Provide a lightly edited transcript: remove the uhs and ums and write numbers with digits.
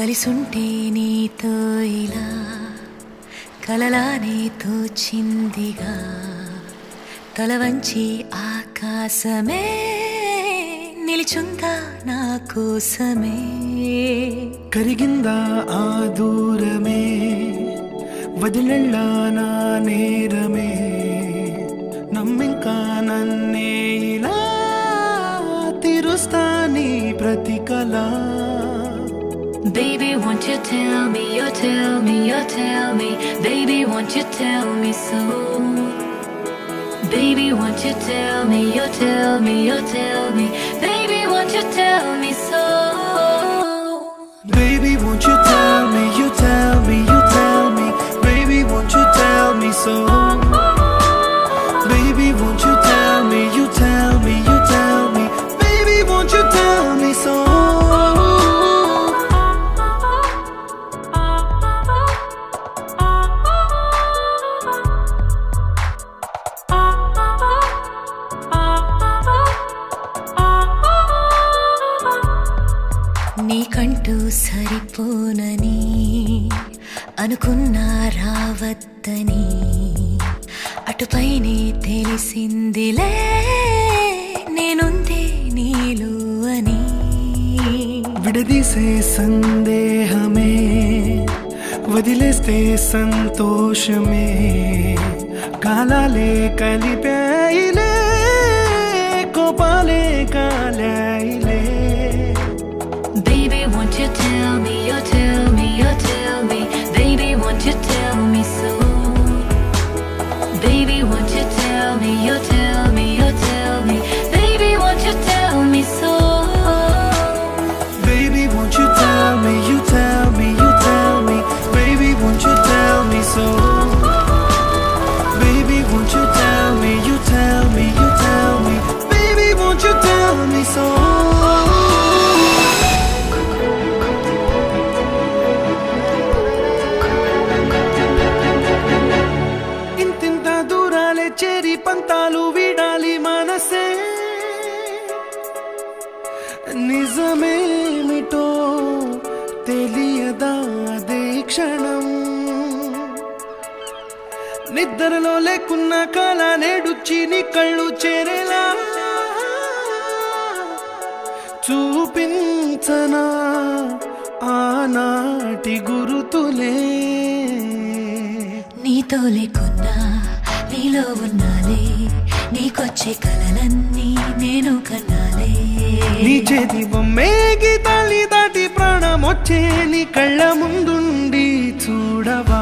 కలిసుంటే నీతో ఇలా కలలానే తోచిందిగా తల వంచి ఆకాశమే నిలిచుందా నా కోసమే కరిగిందా ఆ దూరమే వదిలెళ్ళా నా నేరమే నమ్మింకా నన్నే ఇలా తీరుస్తా నీ ప్రతి కళ Baby, won't you tell me, you tell me, you tell me Baby, won't you tell me so Baby, won't you tell me, you tell me, you tell me Baby, won't you tell me so Baby, won't you tell me, you tell me, you tell me Baby, won't you tell me so Baby, won't you tell me, you tell me, you tell me Baby, won't you tell me so నీకంటూ సరిపోనని అనుకున్నా రావద్దని అటుపైనే తెలిసిందిలే నేనుంది నీలో అని విడదీసే సందేహమే వదిలేస్తే సంతోషమే కాలాలే కలిపాయిలే కోపాలే కాలాయిలే Baby, won't you tell me, you tell me, you tell me Baby, won't you tell me so Baby, won't you tell me, you tell me, you tell me Baby, won't you tell me so Baby, won't you tell me, you tell me, you tell me Baby, won't you tell me so Baby, won't you tell me, you tell me, you tell me Baby, won't you tell me so ఇంతింత దూరాలే చేరి పంతాలు వీడాలి మనసే నిజమేమిటో తెలియదా అదే క్షణం నిద్రలో లేకున్న కళ నేడుచ్చి నీ కళ్ళు చేరేలా చూపించనా ఆనాటి గురుతులే నీతో లేకున్నా నీలో ఉన్నాలే నీకొచ్చే కలలన్నీ నేను కన్నాలే నీ చేతి బొమ్మే గీతాలి దాటి ప్రాణం వచ్చే నీ కళ్ళ ముందుండి చూడవా